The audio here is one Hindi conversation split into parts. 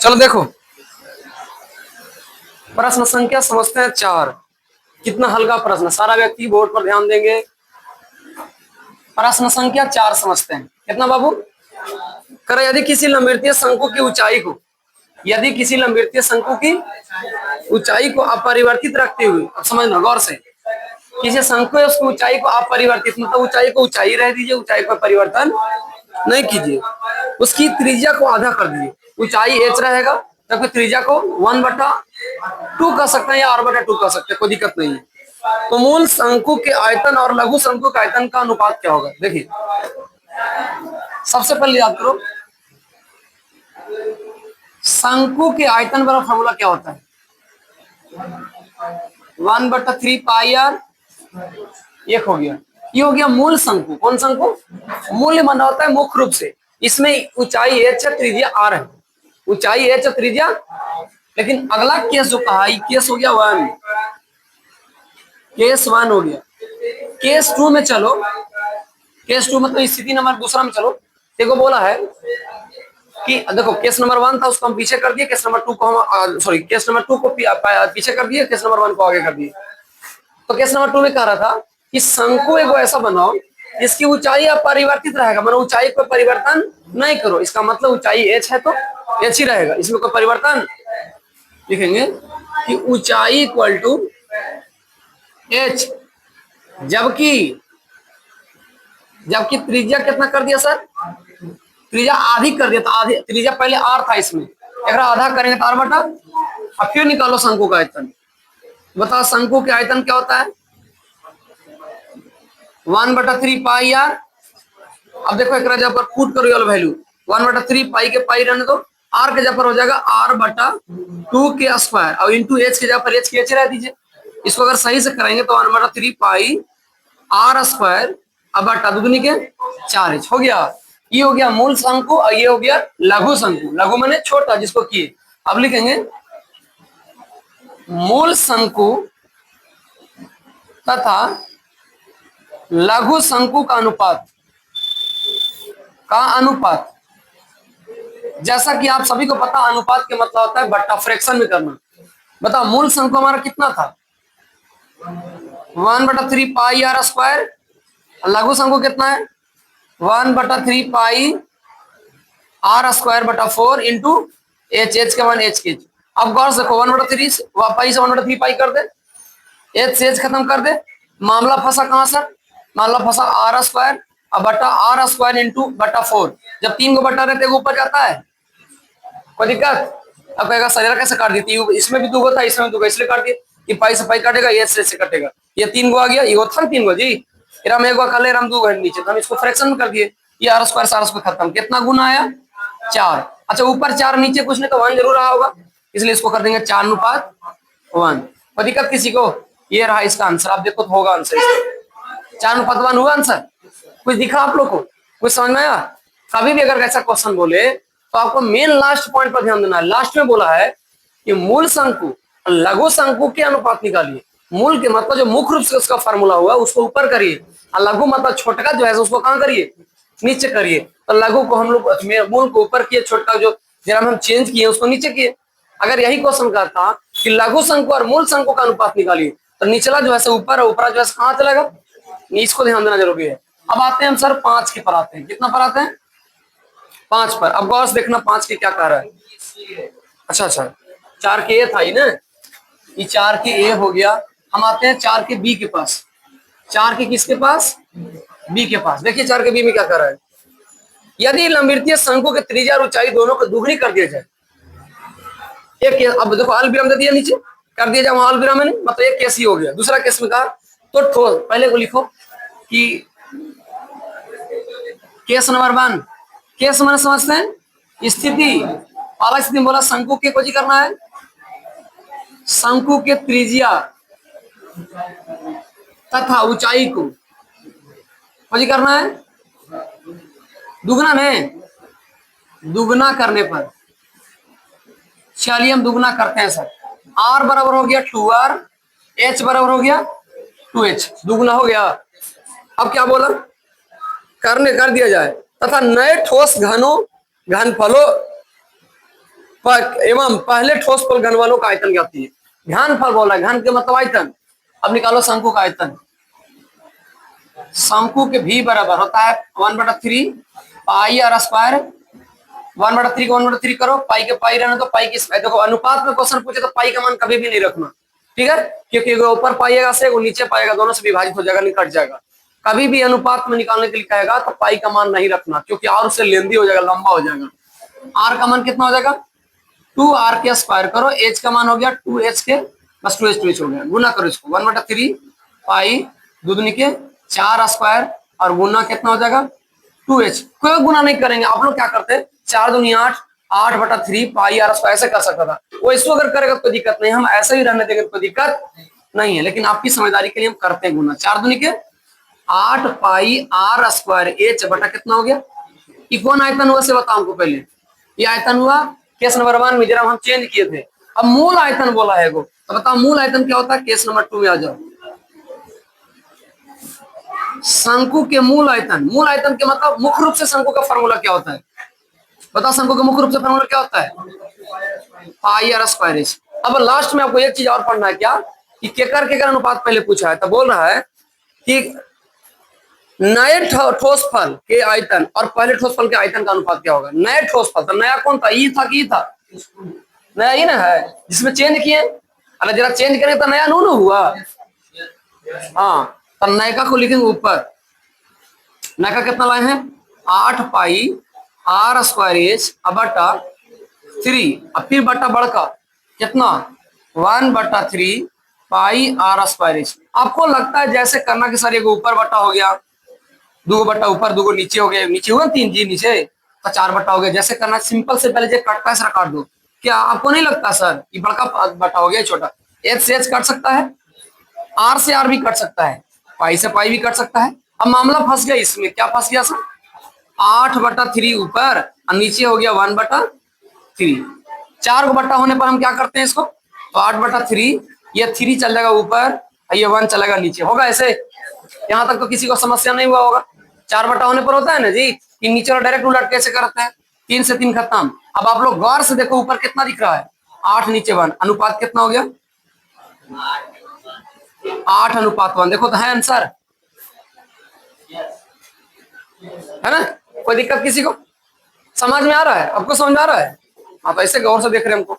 चलो देखो, प्रश्न संख्या समझते हैं 4। कितना हल्का प्रश्न, सारा व्यक्ति बोर्ड पर ध्यान देंगे। प्रश्न संख्या 4 समझते हैं। कितना बाबू? करो, यदि किसी लंबवृत्तीय शंकु की ऊंचाई को, यदि किसी लंबवृत्तीय शंकु की ऊंचाई को अपरिवर्तित रखते हुए, अब समझना गौर से, किसी शंकु है उसकी ऊंचाई को अपरिवर्तित, मतलब ऊंचाई को ऊंचाई रह दीजिए, ऊंचाई पर परिवर्तन नहीं कीजिए। उसकी त्रिज्या को आधा कर दीजिए, ऊंचाई h रहेगा, तब त्रिज्या को 1/2 कर सकते हैं या r/2 कर सकते हैं, कोई दिक्कत नहीं है। तो मूल शंकु के आयतन और लघु शंकु के आयतन का अनुपात क्या होगा? देखिए, सबसे पहले याद करो, शंकु के आयतन वाला फॉर्मूला क्या होता है? 1/3 पाई r, एक हो गया। ये हो गया मूल शंकु। कौन शंकु? मूल्य बना होता है मुख्य रूप से, इसमें ऊंचाई h है, त्रिज्या r है। ऊंचाई h है, त्रिज्या। लेकिन अगला केस जो कहा, केस हो गया 1, केस 1 हो गया। केस 2 में चलो, केस 2 मतलब स्थिति नंबर दूसरा में चलो। देखो बोला है कि देखो, केस नंबर 1 था उसको हम पीछे कर दिए, केस नंबर 2 को हम सॉरी केस नंबर 2 को पीछे कर दिए, केस नंबर 1 को आगे कर दिए। तो केस नंबर 2 में कह रहा था कि शंकु एगो ऐसा बनाओ जिसकी ऊंचाई अपरिवर्तित रहेगा, मतलब ऊंचाई पर परिवर्तन नहीं करो। इसका मतलब ऊंचाई h है तो h ही रहेगा, इसमें कोई परिवर्तन। लिखेंगे कि ऊंचाई इक्वल टू h, जबकि त्रिज्या कितना कर दिया सर? त्रिज्या आधी कर दिया। तो आधी त्रिज्या पहले r था, इसमें अगर आधा करेंगे तो r/। अब फिर निकालो शंकु का आयतन। बताओ शंकु के आयतन क्या होता है? 1/3 पाई r। अब देखो एक जगह पर पुट करो वाला वैल्यू, 1/3 पाई के पाई रहने दो, r के जगह पर हो जाएगा r/2 के स्क्वायर, और इंटू h के जगह पर h के h रह दीजिए। इसको अगर सही से कराएंगे तो 1/3 पाई r स्क्वायर अब बटा दुगनी के 4h हो गया। ये हो गया मूल शंकु और ये हो गया लघु शंकु। लघु माने छोटा, जिसको किए। अब लिखेंगे मूल शंकु तथा लघु शंकु का अनुपात, जैसा कि आप सभी को पता, अनुपात के मतलब होता है बट्टा, फ्रैक्शन में करना। बताओ मूल शंकु हमारा कितना था? 1/3 पाई r स्क्वायर। लघु शंकु कितना है? 1/3 पाई r स्क्वायर बटा 4 इंटू h के 1 h के। अब गौर से 1/3 पाई से 1/3 पाई कर दे, h से h खत्म कर दे। मामला फंसा कहाँ सर? मामला फंसा r स्क्वायर अब बटा r स्क्वायर इंटू बटा 4। जब 3 को बटा रहते ऊपर जाता है, कोई दिक्कत? अब कहेगा सर कैसे काट दी? इसमें भी 2 था, इसमें भी 2, इसलिए काट दिए कि पाई से पाई काटेगा, h से कटेगा। ये 3 आ गया, ये था 3 जी, फिर हम 1 कर ले, हम 2 नीचे, तो हम इसको फ्रैक्शन में कर दिए। ये r स्क्वायर खत्म। कितना गुना आया? 4। अच्छा, ऊपर 4 नीचे कुछ नहीं तो 1 जरूर रहा होगा, इसलिए इसको कर देंगे 4:1। कोई दिक्कत किसी को? ये रहा इसका आंसर। आप देखो तो होगा आंसर, 4:1 हुआ आंसर। कुछ दिखा आप लोग को? कुछ समझ में आया? कभी भी अगर ऐसा क्वेश्चन बोले तो आपको मेन लास्ट पॉइंट पर ध्यान देना है। लास्ट में बोला है कि मूल शंकु और लघु शंकु के अनुपात निकालिए। मूल के मतलब जो मुख्य रूप से उसका फार्मूला हुआ उसको ऊपर करिए, और लघु मतलब छोटका जो है उसको कहाँ करिए? नीचे करिए। तो लघु को हम लोग मूल को ऊपर किए, छोटका जो जरा हम चेंज किए उसको नीचे किए। अगर यही क्वेश्चन करता कि लघु शंकु और मूल शंकु का अनुपात निकालिए, तो निचला जो है ऊपर और ऊपर जो है कहाँ चलेगा? इसको ध्यान देना जरूरी है। अब आते हैं हम सर 5 के पर आते हैं। कितना पर आते हैं? 5 पर। अब गौर से देखना 5 के क्या कह रहा है। अच्छा 4 के ए था ही ना, ये 4 के ए हो गया। हम आते हैं 4 के बी के पास। 4 के किसके पास? बी के पास। देखिए 4 के बी में क्या कर रहा है। यदि लंबवृत्तीय शंकु के त्रिज्या और ऊंचाई दोनों को दुगनी कर दिया जाए, एक, अब देखो अल विराम दे दिया, नीचे कर दिया जाए, वहां अल विराम नहीं, मतलब एक केस ही हो गया। दूसरा केस में कहा तो ठोस, पहले को लिखो कि केस नंबर 1, केस मैंने समझते हैं स्थिति। पहला स्थिति बोला शंकु के खोजी करना है, शंकु के त्रिज्या तथा ऊंचाई को खोजी करना है। दुगना में, दुगना करने पर, चलिए हम दुगना करते हैं सर। r बराबर हो गया 2r, h बराबर हो गया 2h, दुगना हो गया। अब क्या बोला? कर दिया जाए तथा नए ठोस घनों घनफलों पर एवं पहले ठोस फल घन वालों का आयतन ज्ञात कीजिए। घनफल बोला, घन के मतलब आयतन। अब निकालो शंकु का आयतन। शंकु के भी बराबर होता है 1/3 पाई आर स्क्वायर। 1/3 को 1/3 करो, पाई के पाई रहना तो पाई की देखो अनुपात में क्वेश्चन पूछे तो पाई का मान कभी भी नहीं रखना, ठीक है, क्योंकि ऊपर पाइएगा से वो नीचे पाएगा दोनों से विभाजित हो जाएगा, निकट जाएगा। कभी भी अनुपात में निकालने के लिए कहेगा तो पाई का मान नहीं रखना, क्योंकि आर उससे लेंदी हो जाएगा, लंबा हो जाएगा। आर का मान कितना हो जाएगा 2r के स्क्वायर करो, एच का मान हो गया 2h के, बस 2h हो गया, गुना करो इसको 1/3 पाई दूधनी के 4 स्क्वायर और गुना कितना हो जाएगा 2h। कोई गुना नहीं करेंगे, आप लोग क्या करते हैं 4 दूनी 8, 8/3 पाई आर स्क्वायर ऐसे कर सकता था, वो इसको अगर करेगा तो कोई दिक्कत नहीं, हम ऐसे ही रहने देंगे कोई दिक्कत नहीं है, लेकिन आपकी समझदारी के लिए हम करते हैं गुना। 4 दूनी के 8 पाई आर स्क्वायर एच बटा कितना हो गया, ये कौन आयतन हुआ से बताओ हमको पहले, ये आयतन हुआ केस नंबर 1 में जरा हम चेंज किए थे। अब मूल आयतन बोला है वो, तो बताओ मूल आयतन क्या होता है, केस नंबर 2 में आ जाओ। शंकु के मूल आयतन, मूल आयतन के मतलब मुख्य रूप से शंकु का फॉर्मूला क्या होता है, बताओ शंकु का मुख्य रूप से फॉर्मूला क्या होता है पाई आर स्क्वायर एच। अब लास्ट में आपको एक चीज और पढ़ना है क्या, कि केकर अनुपात पहले पूछा है, तो बोल रहा है कि नए ठोस फल के आयतन और पहले ठोस फल के आयतन का अनुपात क्या होगा। नए ठोस फल, तो नया कौन था, ई था कि ई था, नया ही ना है जिसमें चेंज किए, अरे जरा चेंज करें तो नया नू हुआ। हाँ, तो नयका को लिखेंगे ऊपर, नयका कितना लाए हैं 8 पाई आर स्क्वायर एच बटा 3, अब फिर बटा बड़का कितना 1/3 पाई आर स्क्वायर एच। आपको लगता है जैसे करना कि सर एक ऊपर बटा हो गया, 2 बटा ऊपर 2 नीचे हो गए, नीचे हुआ 3 जी नीचे तो 4 बटा हो गया, जैसे करना सिंपल से पहले जो कटता है काट दो। क्या आपको नहीं लगता सर ये बड़का बटा हो गया, छोटा एच से एच कट सकता है, आर से आर भी कट सकता है, पाई से पाई भी कट सकता है। अब मामला फंस गया इसमें, क्या फंस गया सर 8/3 ऊपर और नीचे हो गया 1/3। 4 को बटा होने पर हम क्या करते हैं इसको, तो 8/3 ये 3 चल जाएगा ऊपर और ये 1 चलेगा नीचे, होगा ऐसे। यहाँ तक तो किसी को समस्या नहीं हुआ होगा। 4 बटा होने पर होता है ना जी कि नीचे वाला डायरेक्ट उलट कैसे करते हैं, 3 से 3 खत्म। अब आप लोग गौर से देखो ऊपर कितना दिख रहा है 8 नीचे 1, अनुपात कितना हो गया 8:1, देखो तो है आंसर, है ना। कोई दिक्कत किसी को, समझ में आ रहा है, आपको समझ में आ रहा है, आप ऐसे गौर से देख रहे हैं हमको,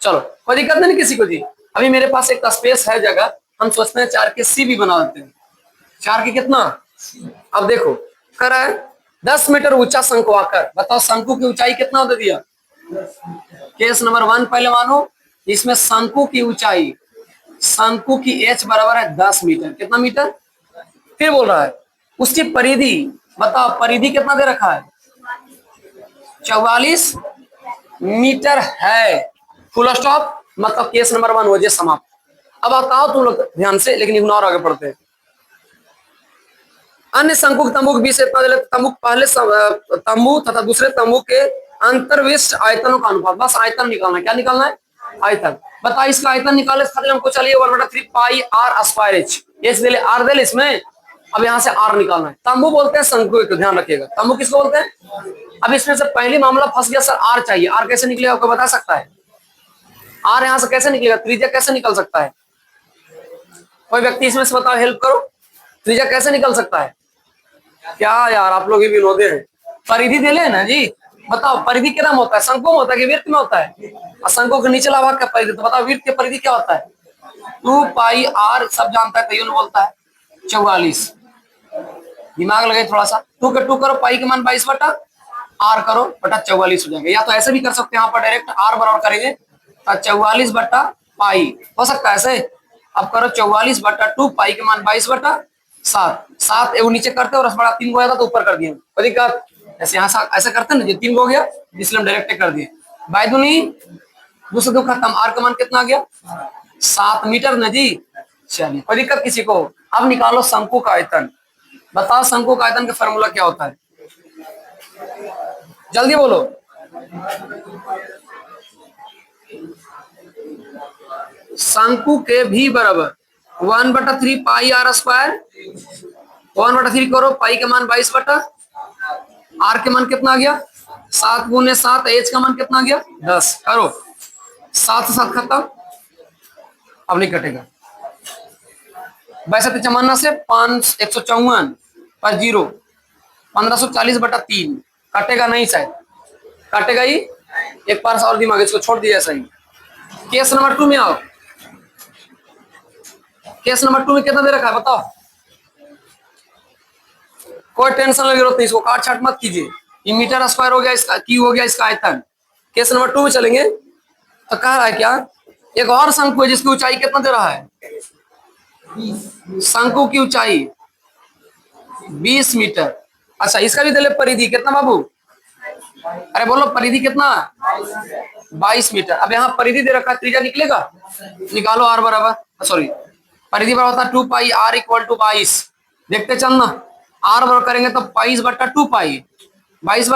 चलो कोई दिक्कत नहीं किसी को जी। अभी मेरे पास एक स्पेस है जगह, हम सोचते हैं 4 के सी भी बना देते हैं, 4 के कितना, अब देखो करा है 10 मीटर ऊंचा शंकु आकर, बताओ शंकु की ऊंचाई कितना दे दिया, केस नंबर 1 पहले मानो, इसमें शंकु की ऊंचाई, शंकु की एच बराबर है 10 मीटर, कितना मीटर, फिर बोल रहा है उसकी परिधि, बताओ परिधि कितना दे रखा है 44 मीटर है, फुल स्टॉप, मतलब केस नंबर 1 हो जाए समाप्त। अब बताओ तुम लोग ध्यान से, लेकिन इग्नोर आगे पढ़ते हैं। अन्य शंकु तंबू के बीच तंबू पहले तंबू तथा दूसरे तंबू के अंतर्विष्ट आयतनों का अनुपात, बस आयतन निकालना है, क्या निकालना है आयतन। बताओ इसका आयतन निकालने खातिर हमको चाहिए 1/3 पाई आर स्क्वायर एच, एच दे ले आर दे ले इसमें। अब यहाँ से आर निकालना है, तंबू बोलते हैं शंकु को, ध्यान रखिएगा तंबू किसको बोलते हैं। अब इसमें से पहली मामला फंस गया सर, आर चाहिए, आर कैसे निकलेगा आपको बता सकता है, आर यहाँ से कैसे निकलेगा, त्रिज्या कैसे निकल सकता है, कोई व्यक्ति इसमें से बताओ, हेल्प करो, त्रिज्या कैसे निकल सकता है। क्या यार आप लोग ही विनोदे हैं, परिधि दे ले ना जी, बताओ परिधि कितना में होता है, शंकु में होता है कि वृत्त में होता है, और शंकु के नीचे भाग का परिधि, तो बताओ वृत्त की परिधि क्या होता है 2 पाई आर, सब जानता है तैयो बोलता है 44, दिमाग लगे थोड़ा सा, 2 के 2 करो, पाई के मान 22 बटा आर करो बटा 44 हो जाएगा, या तो ऐसे भी कर सकते हैं, यहाँ पर डायरेक्ट आर बराबर करेंगे 44 बटा पाई, हो सकता है ऐसे। अब करो 44 बटा 2, पाई के मान 22 बटा 7, 7 वो नीचे करते और बड़ा 3 को आया था तो ऊपर कर दिए, कोई दिक्कत, ऐसे यहाँ ऐसा करते हैं ना, जो 3 को हो गया इसलिए हम डायरेक्ट कर दिए, बाय दूनी 2 से 2 खत्म, आर का मान कितना आ गया 7 मीटर ना जी। चलिए कोई दिक्कत किसी को। अब निकालो शंकु का आयतन, बताओ शंकु का आयतन का फॉर्मूला क्या होता है, जल्दी बोलो। शंकु के भी बराबर 1/3 पाई आर स्क्वायर, 1/3 करो, पाई के मान 22 बटा आर के मान कितना आ गया 7 गुने 7, एच का मान कितना गया 10। करो 7 से 7 खत्म, अब नहीं कटेगा। 62 चमाना से 154 पर 0, 1540/3 कटेगा नहीं, शायद कटेगा ही। एक बार और दिमाग इसको छोड़ दिया सही। केस नंबर 2 में आओ। केस नंबर 2 में कितना दे रखा है बताओ। कोई टेंशन लगी जरूरत नहीं, इसको काट छाट मत कीजिए। ये मीटर स्क्वायर हो गया, इसका क्यू हो गया, इसका आयतन। केस नंबर 2 में चलेंगे तो कह रहा है क्या, एक और शंकु है जिसकी ऊंचाई कितना दे रहा है, शंकु की ऊंचाई 20 मीटर। अच्छा इसका भी दे ले परिधि कितना बाबू, अरे बोलो परिधि कितना, 22 मीटर। अब यहाँ परिधि दे रखा है, त्रिज्या निकलेगा, निकालो r बराबर, सॉरी परिधि बराबर होता है 2 पाई r इक्वल टू 22। देखते चलना, r बराबर करेंगे तो 22/2 पाई, 22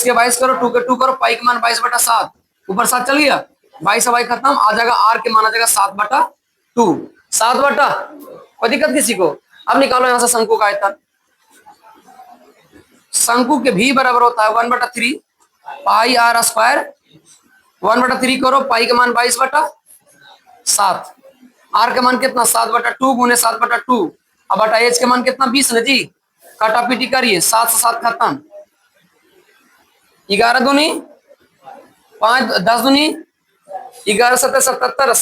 के 22 करो, 2 के 2 करो, पाई के मान 22/7, ऊपर 7 चल गया, 22 से खत्म, आ जाएगा r के मान आ जाएगा 7/2, 7 कोई दिक्कत किसी को। अब निकालो यहाँ से शंकु का आयतन। शंकु के भी बराबर होता है 1/3 पाई r स्क्वायर, 1/3 करो, पाई के मान 22/7, r के मान कितना 7/2 गुने 7/2, अब बटा h के मान कितना 20 न जी, काटा पीटी करिए, 7 से 7 खत्म, 11 दूनी 5, 10 दूनी 11 7 77,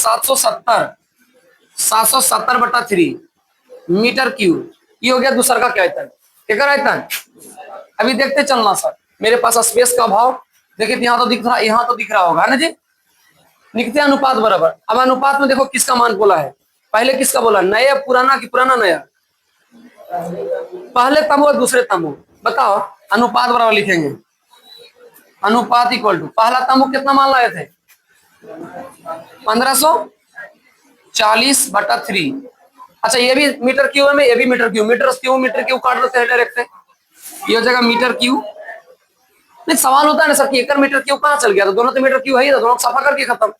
770/3 मीटर क्यूब। ये हो गया दूसरा का क्या आयतन, क्या आयतन। अभी देखते चलना सर, मेरे पास स्पेस का अभाव, देखिए यहाँ तो दिख रहा, यहाँ तो दिख रहा होगा ना जी, लिखते हैं अनुपात बराबर। अब अनुपात में देखो किसका मान बोला है, पहले किसका बोला, नया पुराना कि पुराना नया, पहले तमु और दूसरे तमु, बताओ। अनुपात बराबर लिखेंगे, अनुपात इक्वल टू पहला तमु कितना मान लाए थे 1540/3। अच्छा ये भी मीटर क्यूब है, ये भी मीटर क्यूब, मीटर क्यूब काट देते हैं डायरेक्ट, ये हो जाएगा मीटर क्यूब। नहीं सवाल होता है ना सर कि एकड़ मीटर क्यूब कहाँ चल गया, तो दोनों तो मीटर क्यूब है ही, तो दोनों सफा करके खत्म।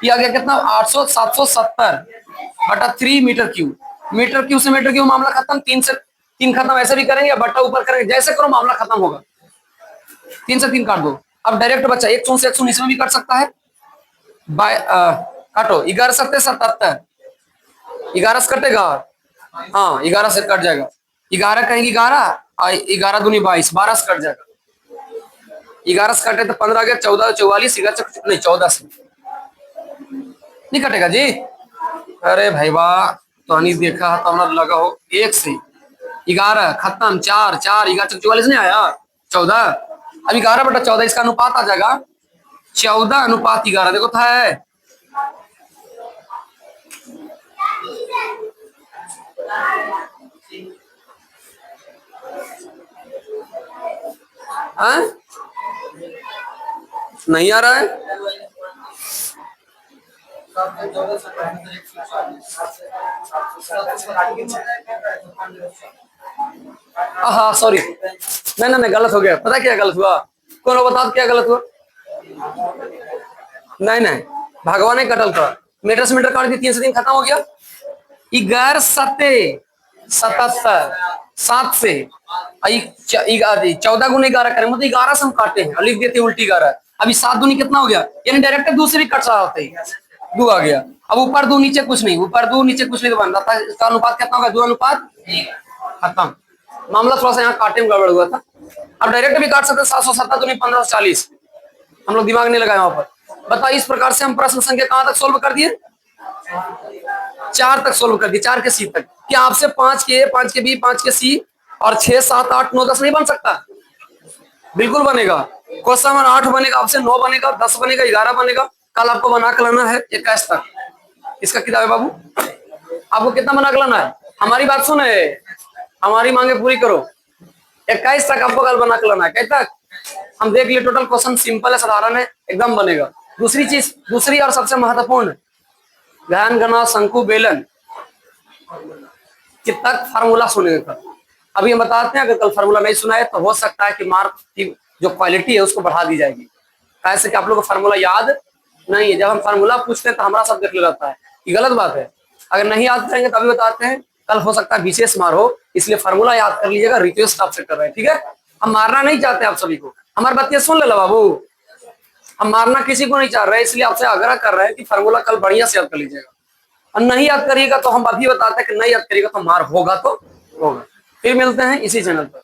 ये आ गया कितना 770/3 मीटर क्यूब। मीटर क्यूब से मीटर क्यूब मामला खत्म, 3 से 3 खत्म, ऐसे भी करेंगे, बट्टा ऊपर करेंगे, जैसे करो मामला खत्म होगा। 3 से 3 काट दो, अब डायरेक्ट बच्चा 1 से 1 इसमें भी काट सकता है, काटो 11 7 77, 11 से कटेगा, हाँ 11 से कट जाएगा, 11 कहेंगे 11, 11 दूनी 22, 12 से कट जाएगा, 11 से कटे तो 15 आ गया, 14 44, 11 नहीं 14 से नहीं कटेगा जी। अरे भाई वाह, तो नहीं देखा तो हमारा लगा हो 1 से 11 खत्म, 4 4 11 44 नहीं आया 14, अब 11/14 इसका अनुपात आ जाएगा 14:11। देखो था है नहीं आ रहा है, हाँ सॉरी, नहीं गलत हो गया, पता क्या गलत हुआ, कौन बता क्या गलत हुआ। नहीं भगवान ने कटल था, मीटर से मीटर काट दी, 3 से 3 खत्म हो गया, 11 7 77, 7 से 14 गुने 11 करें, मतलब 11 से हम काटे हैं, लिख देते उल्टी 11। अभी 7 दूनी कितना हो गया, यानी डायरेक्ट 2 से भी कट रहा होता है, 2 आ गया। अब ऊपर 2 नीचे कुछ नहीं, ऊपर 2 नीचे कुछ नहीं तो बन रहा था, इसका अनुपात कितना होगा 2:1 खत्म। मामला थोड़ा सा यहाँ काटे में गड़बड़ हुआ था, अब डायरेक्ट भी काट सकते, 770 दूनी 1540, हम लोग दिमाग नहीं लगाए वहां पर। बताइए इस प्रकार से हम प्रश्न संख्या कहां तक सोल्व कर दिए, 4 तक सोल्व कर दिए, 4 के सी तक। क्या आपसे 5 के ए, 5 के बी, 5 के सी और 6 7 8 9 10 नहीं बन सकता, बिल्कुल बनेगा। क्वेश्चन नंबर 8 बनेगा, आपसे 9 बनेगा, 10 बनेगा, 11 बनेगा। कल आपको बना के लाना है 21 तक, इसका किताब है बाबू, आपको कितना बना के लाना है, हमारी बात सुने, हमारी मांगे पूरी करो, 21 तक आपको कल बना के लाना है। कब तक हम देख लिए, टोटल क्वेश्चन सिंपल है, साधारण है, एकदम बनेगा। दूसरी चीज, दूसरी और सबसे महत्वपूर्ण, ध्यान गणा शंकु बेलन कि तक फार्मूला सुनेंगे कल। अभी हम बताते हैं, अगर कल फार्मूला नहीं सुना है तो हो सकता है कि मार्क की जो क्वालिटी है उसको बढ़ा दी जाएगी, ऐसे कि आप लोगों को फार्मूला याद नहीं है। जब हम फार्मूला पूछते हैं तो हमारा सब देख रहता है, ये गलत बात है। अगर नहीं याद करेंगे तभी बताते हैं, कल हो सकता है विशेष मार हो, इसलिए फार्मूला याद कर लीजिएगा, रिक्वेस्ट आपसे कर रहे हैं, ठीक है। हम मारना नहीं चाहते आप सभी को, हमारी बात सुन ले लो बाबू, हम मारना किसी को नहीं चाह रहे, इसलिए आपसे आग्रह कर रहे हैं कि फार्मूला कल बढ़िया से याद कर लीजिएगा, और नहीं याद करिएगा तो हम अभी बताते हैं कि नहीं याद करिएगा तो मार होगा तो होगा। फिर मिलते हैं इसी चैनल पर।